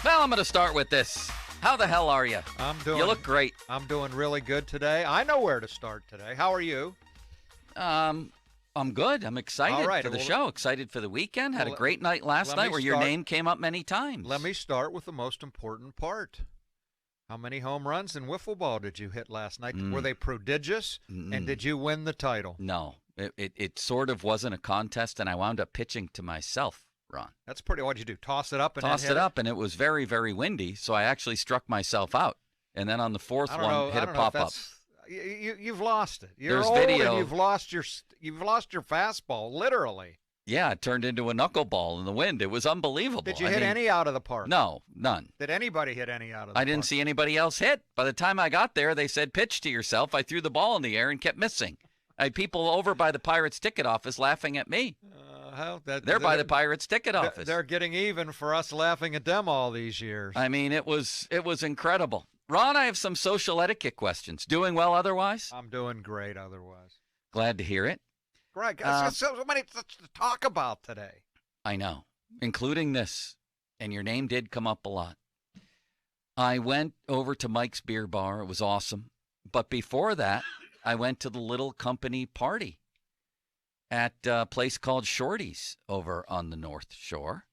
Well, I'm going to start with this. How the hell are you? You look great. I'm doing really good today. I know where to start today. How are you? I'm good. I'm excited for the show. Excited for the weekend. Had a great night last night where your name came up many times. Let me start with the most important part. How many home runs in wiffle ball did you hit last night? Were they prodigious? And did you win the title? No. It sort of wasn't a contest, and I wound up pitching to myself, Ron. That's pretty. What did you do? Toss it up and Tossed it up, and it was very, very windy, so I actually struck myself out. And then on the fourth one, hit a pop-up. You've lost it. You're There's old video. And you've lost your fastball, literally. Yeah, it turned into a knuckleball in the wind. It was unbelievable. Did you hit any out of the park? No, none. Did anybody hit any out of the park? I didn't see anybody else hit. By the time I got there, they said, pitch to yourself. I threw the ball in the air and kept missing. I had people over by the Pirates ticket office laughing at me. They're by the Pirates ticket office. They're getting even for us laughing at them all these years. I mean, it was incredible. Ron, I have some social etiquette questions. Doing well otherwise? I'm doing great otherwise. Glad to hear it. Greg, so many to talk about today. I know, including this, and your name did come up a lot. I went over to Mike's Beer Bar. It was awesome. But before that, I went to the Little Company party at a place called Shorty's over on the North Shore.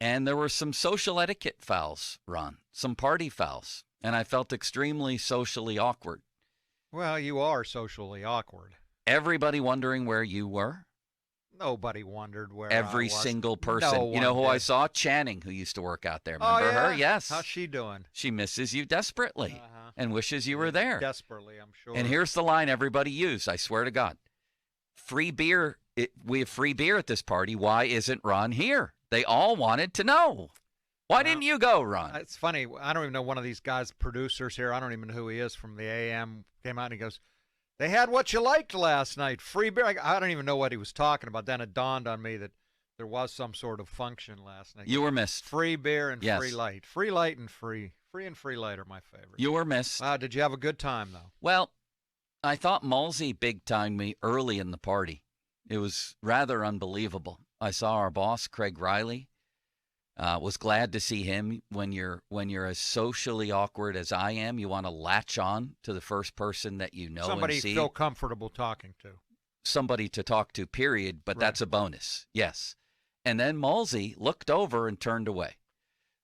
And there were some social etiquette fouls, Ron, some party fouls. And I felt extremely socially awkward. Well, you are socially awkward. Everybody wondering where you were. Nobody wondered where Every I was. single person. No you know who did. I saw? Channing, who used to work out there. Remember her? Yes. How's she doing? She misses you desperately and wishes you were there. Desperately, I'm sure. And here's the line everybody used, I swear to God. Free beer. We have free beer at this party. Why isn't Ron here? They all wanted to know. Why didn't you go, Ron? It's funny. I don't even know one of these guys, producers here. I don't even know who he is from the AM. Came out and he goes, they had what you liked last night. Free beer. I don't even know what he was talking about. Then it dawned on me that there was some sort of function last night. You were missed. Free beer and Yes. free light. Free light and free. Free and free light are my favorite. You were missed. Wow, did you have a good time, though? Well, I thought Malsey big-timed me early in the party. It was rather unbelievable. I saw our boss, Craig Riley. Was glad to see him. When you're as socially awkward as I am, you want to latch on to the first person that you know Somebody and see. feel comfortable talking to. Somebody to talk to, period, but Right. that's a bonus, yes. And then Malsey looked over and turned away.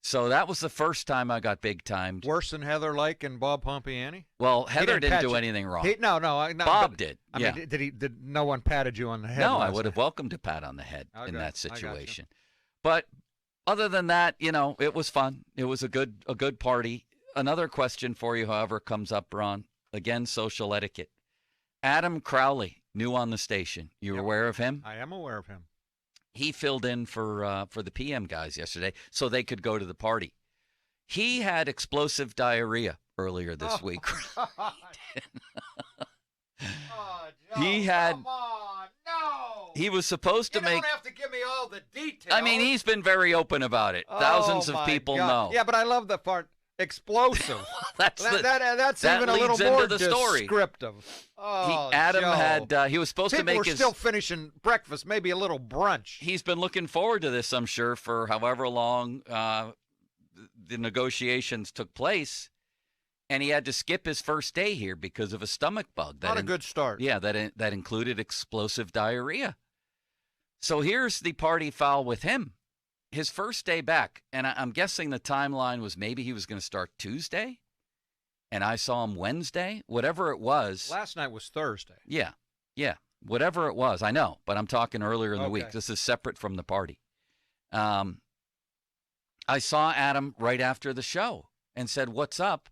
So that was the first time I got big-timed. Worse than Heather Lake and Bob Pompiani? Well, Heather didn't pat do you. anything wrong. No, Bob did. I Yeah. mean, did no one patted you on the head? No, I last would have night? welcomed a pat on the head in Okay, that I got you. situation. But other than that, it was fun. It was a good party. Another question for you, however, comes up, Ron. Again, social etiquette. Adam Crowley, new on the station. You aware of him? I am aware of him. He filled in for the PM guys yesterday so they could go to the party. He had explosive diarrhea earlier this week. He had. Come on, no. He was supposed to You make. don't have to give me all the details. I mean, he's been very open about it. Thousands of my people God. know. Yeah, but I love the part explosive. That's That's that even a little leads more into the story. descriptive. Oh, Adam Joe. had. He was supposed People to make were his. still finishing breakfast, maybe a little brunch. He's been looking forward to this, I'm sure, for however long the negotiations took place, and he had to skip his first day here because of a stomach bug. Not a good start. Yeah, that included explosive diarrhea. So here's the party foul with him. His first day back, and I'm guessing the timeline was maybe he was going to start Tuesday, and I saw him Wednesday, whatever it was. Last night was Thursday. Yeah, whatever it was, I know, but I'm talking earlier in the week. Okay. This is separate from the party. I saw Adam right after the show and said, "What's up?"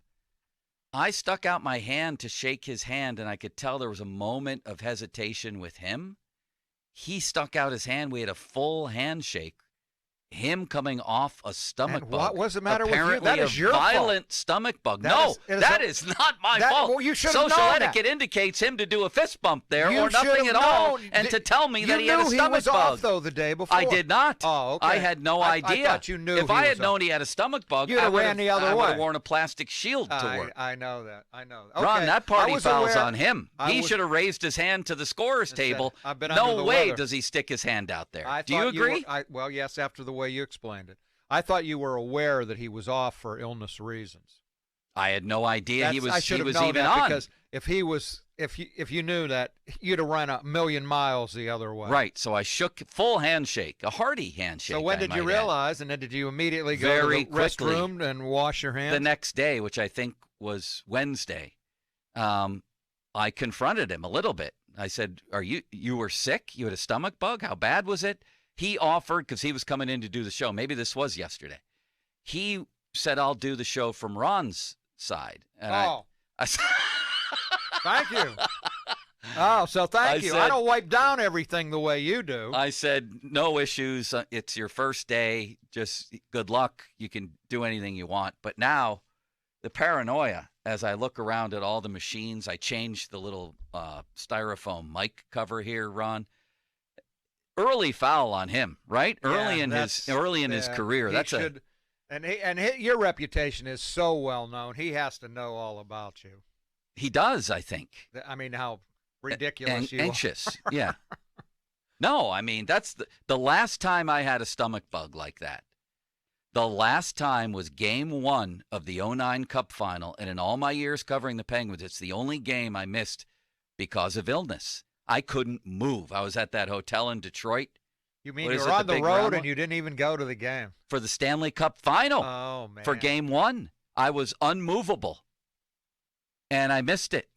I stuck out my hand to shake his hand, and I could tell there was a moment of hesitation with him. He stuck out his hand. We had a full handshake. Him coming off a stomach And bug. what was the matter with you? Apparently That is your fault. violent stomach bug. That That is- is not my fault. Well, you should have Social known etiquette that. indicates him to do a fist bump there You or nothing should at have all, known. and to tell me You that he had a knew stomach he was bug. off, though, the day before. I did not. Oh, okay. I had no idea. I thought you knew If he I was had known off. he had a stomach bug, You'd I have would ran the other I would have way. worn a plastic shield to work. I know that. I know. Ron, Okay. that party I was foul's aware- on him. I He was- should have raised his hand to the scorer's said, table. "I've been under No the way weather." does he stick his hand out there. I Do you thought agree? Well, yes, after the way you explained it. I thought you were aware that he was off for illness reasons. I had no idea I he should have was known even that on. because if you knew that, you'd have run a million miles the other way. Right. So I shook full handshake, a hearty handshake. So when I did you might add. realize, and then did you immediately go Very to the quickly. restroom and wash your hands? The next day, which I think was Wednesday, I confronted him a little bit. I said, you were sick? You had a stomach bug? How bad was it? He offered, because he was coming in to do the show. Maybe this was yesterday. He said, I'll do the show from Ron's side. And I said, thank you. Oh, so thank you. I don't wipe down everything the way you do. I said, no issues. It's your first day. Just good luck. You can do anything you want. But now the paranoia, as I look around at all the machines, I changed the little styrofoam mic cover here, Ron. Early foul on him, right? Early in his career. Your reputation is so well known. He has to know all about you. He does, I think. I mean, how ridiculous you anxious. Yeah. No, I mean, that's the last time I had a stomach bug like that. The last time was game 1 of the 2009 Cup Final, and in all my years covering the Penguins, it's the only game I missed because of illness. I couldn't move. I was at that hotel in Detroit. You mean you were on the road and you didn't even go to the game? For the Stanley Cup Final. Oh, man. For game 1. I was unmovable, and I missed it.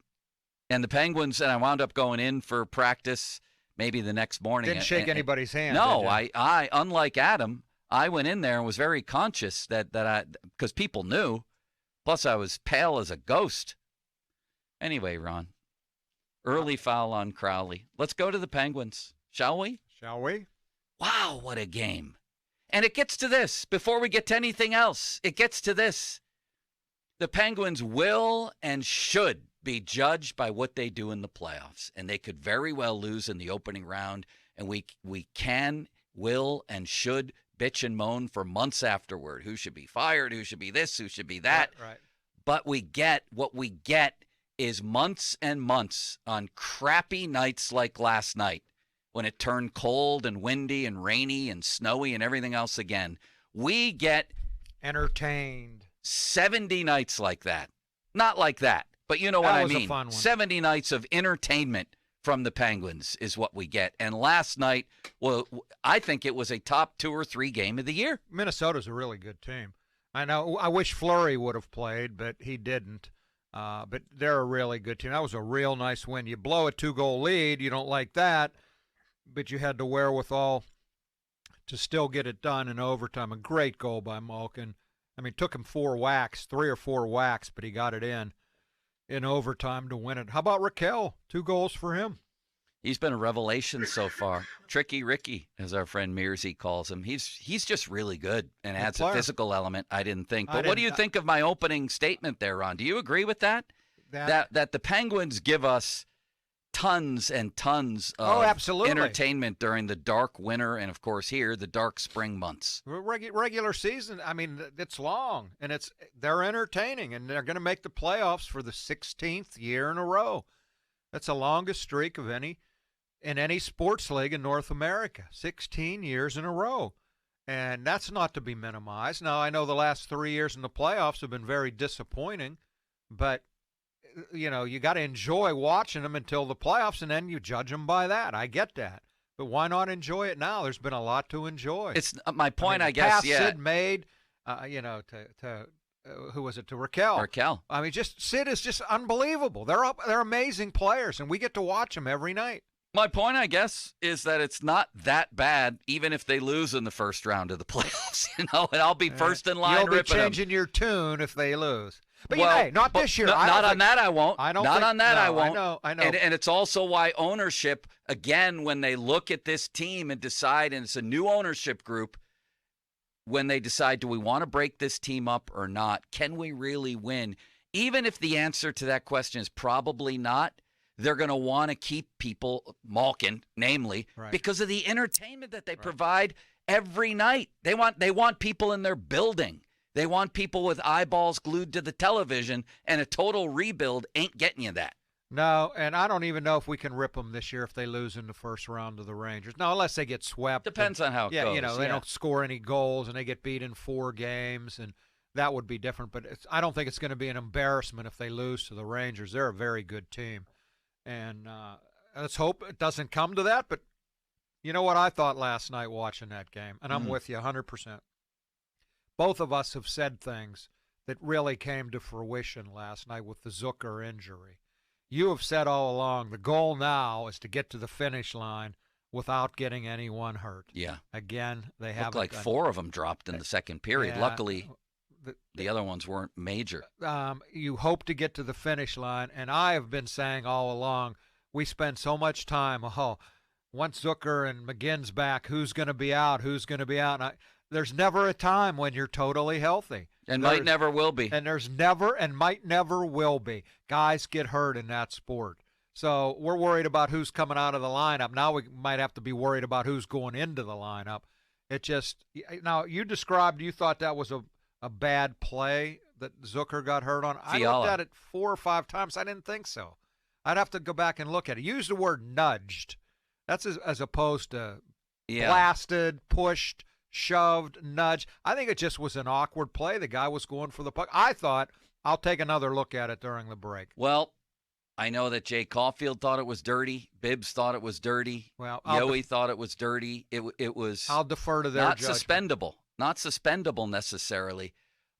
And the Penguins, and I wound up going in for practice maybe the next morning. Didn't shake anybody's hand. No, I unlike Adam, I went in there and was very conscious that because people knew. Plus, I was pale as a ghost. Anyway, Ron, early foul on Crowley. Let's go to the Penguins, shall we? Shall we? Wow, what a game. And it gets to this. Before we get to anything else, it gets to this. The Penguins will and should be judged by what they do in the playoffs. And they could very well lose in the opening round. And we can, will, and should bitch and moan for months afterward. Who should be fired? Who should be this? Who should be that? Right. But what we get is months and months on crappy nights like last night when it turned cold and windy and rainy and snowy and everything else again. We get entertained. 70 nights like that. Not like that, but you know what I mean. That was a fun one. 70 nights of entertainment from the Penguins is what we get. And last night, well, I think it was a top 2 or 3 game of the year. Minnesota's a really good team. I know. I wish Fleury would have played, but he didn't. But they're a really good team. That was a real nice win. You blow a 2-goal lead, you don't like that, but you had the wherewithal to still get it done in overtime. A great goal by Malkin. I mean, it took him 3 or 4 whacks, but he got it in overtime to win it. How about Raquel? 2 goals for him. He's been a revelation so far. Tricky Ricky, as our friend Mearsy calls him. He's just really good and adds a physical element I didn't think. But what do you think of my opening statement there, Ron? Do you agree with that? That the Penguins give us tons and tons of entertainment during the dark winter and, of course, here, the dark spring months. Regular season, I mean, it's long, and they're entertaining, and they're going to make the playoffs for the 16th year in a row. That's the longest streak of in any sports league in North America, 16 years in a row. And that's not to be minimized. Now, I know the last 3 years in the playoffs have been very disappointing, but you know, you got to enjoy watching them until the playoffs, and then you judge them by that. I get that. But why not enjoy it now? There's been a lot to enjoy. It's my point, I guess, yeah. Sid made, to who was it, to Raquel. Raquel. I mean, Sid is just unbelievable. They're amazing players, and we get to watch them every night. My point, I guess, is that it's not that bad, even if they lose in the first round of the playoffs. You know, and I'll be first in line. You'll be changing your tune if they lose. But well, not this year. Not on that I won't. I don't. Not think, on that no, I won't. I know. And it's also why ownership, again, when they look at this team and decide, and it's a new ownership group, when they decide, do we want to break this team up or not? Can we really win? Even if the answer to that question is probably not, they're going to want to keep people, Malkin, namely, because of the entertainment that they provide every night. They want people in their building. They want people with eyeballs glued to the television, and a total rebuild ain't getting you that. No, and I don't even know if we can rip them this year if they lose in the first round to the Rangers. No, unless they get swept. Depends on how it yeah, goes. you know, they don't score any goals and they get beat in 4 games, and that would be different. But I don't think it's going to be an embarrassment if they lose to the Rangers. They're a very good team, and let's hope it doesn't come to that. But you know what I thought last night watching that game, and I'm with you 100%. Both of us have said things that really came to fruition last night with the Zucker injury. You have said all along the goal now is to get to the finish line without getting anyone hurt. Yeah. Again, they haven't. Looked like 4 of them dropped in the second period. Yeah. Luckily, the other ones weren't major. You hope to get to the finish line, and I have been saying all along, we spend so much time, once Zucker and McGinn's back, who's going to be out, who's going to be out. And there's never a time when you're totally healthy. And might never will be. And there's never and might never will be. Guys get hurt in that sport. So we're worried about who's coming out of the lineup. Now we might have to be worried about who's going into the lineup. Now you thought that was a bad play that Zucker got hurt on. I looked at it 4 or 5 times. I didn't think so. I'd have to go back and look at it. Use the word nudged. That's as opposed to blasted, pushed, shoved, nudged. I think it just was an awkward play. The guy was going for the puck. I thought, I'll take another look at it during the break. Well, I know that Jay Caulfield thought it was dirty. Bibbs thought it was dirty. Well, Yoey thought it was dirty. It was. I'll defer to their judgment. Not suspendable necessarily.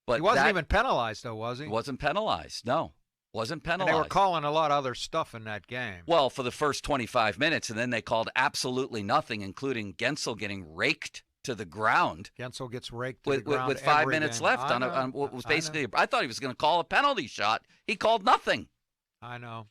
But he wasn't even penalized, though, was he? Wasn't penalized. No, wasn't penalized. And they were calling a lot of other stuff in that game. Well, for the first 25 minutes, and then they called absolutely nothing, including Gensel getting raked to the ground. Gensel gets raked to the ground with 5 minutes left on what was basically. I thought he was going to call a penalty shot. He called nothing. I know.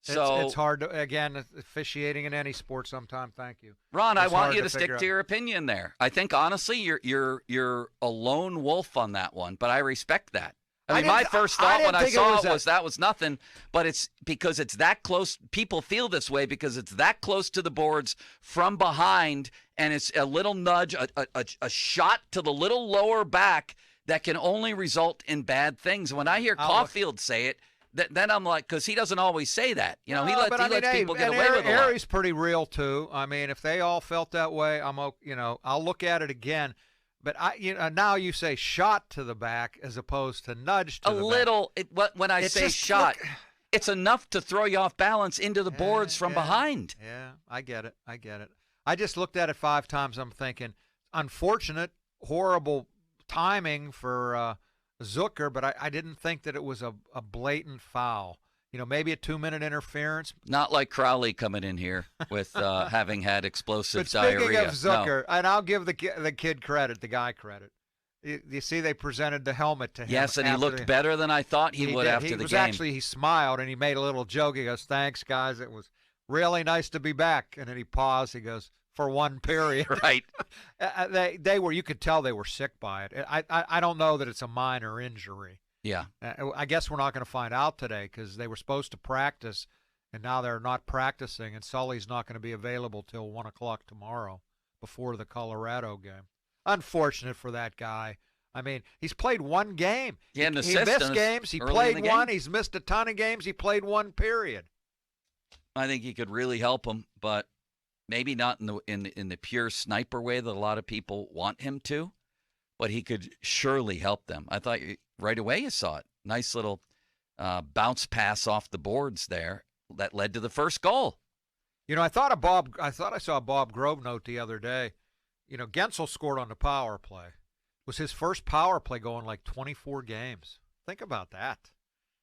So it's hard to, again, officiating in any sport sometime. Thank you, Ron. I want you to stick to your opinion there. I think honestly, you're a lone wolf on that one, but I respect that. I mean, my first thought when I saw it was that was nothing, but it's because it's that close. People feel this way because it's that close to the boards from behind, and it's a little nudge, a shot to the little lower back that can only result in bad things. When I hear Caulfield say it, then I'm like, because he doesn't always say that. You know, he lets people get away with it. Harry's pretty real too. I mean, if they all felt that way, I'll look at it again. But now you say shot to the back as opposed to nudge to the back. A little. When I say shot, it's enough to throw you off balance into the boards from behind. Yeah, I get it. I just looked at it 5 times. I'm thinking, unfortunate, horrible timing for Zucker, but I didn't think that it was a blatant foul. You know, maybe a 2-minute interference. Not like Crowley coming in here with having had explosive diarrhea. But speaking of Zucker, and I'll give the kid credit, the guy credit. You see, they presented the helmet to him. Yes, and he looked better than I thought he would after the game. He smiled, and he made a little joke. He goes, "Thanks, guys. It was really nice to be back." And then he paused. He goes, "For one period." Right. They were. You could tell they were sick by it. I don't know that it's a minor injury. Yeah. I guess we're not going to find out today because they were supposed to practice, and now they're not practicing, and Sully's not going to be available till 1 o'clock tomorrow before the Colorado game. Unfortunate for that guy. I mean, he's played 1 game. He missed games. He played 1. He's missed a ton of games. He played 1 period. I think he could really help him, but maybe not in the pure sniper way that a lot of people want him to. But he could surely help them. I thought right away you saw it. Nice little bounce pass off the boards there that led to the first goal. You know, I thought I saw a Bob Grove note the other day. You know, Gensel scored on the power play. It was his first power play goal in like 24 games. Think about that.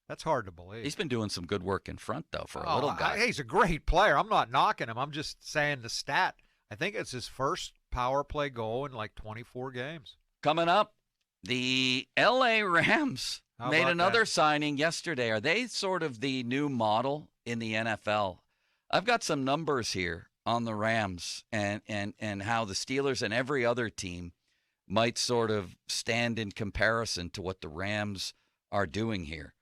That's hard to believe. He's been doing some good work in front, though, for a little guy. He's a great player. I'm not knocking him. I'm just saying the stat. I think it's his first power play goal in like 24 games. Coming up, the L.A. Rams made another signing yesterday. Are they sort of the new model in the NFL? I've got some numbers here on the Rams and how the Steelers and every other team might sort of stand in comparison to what the Rams are doing here.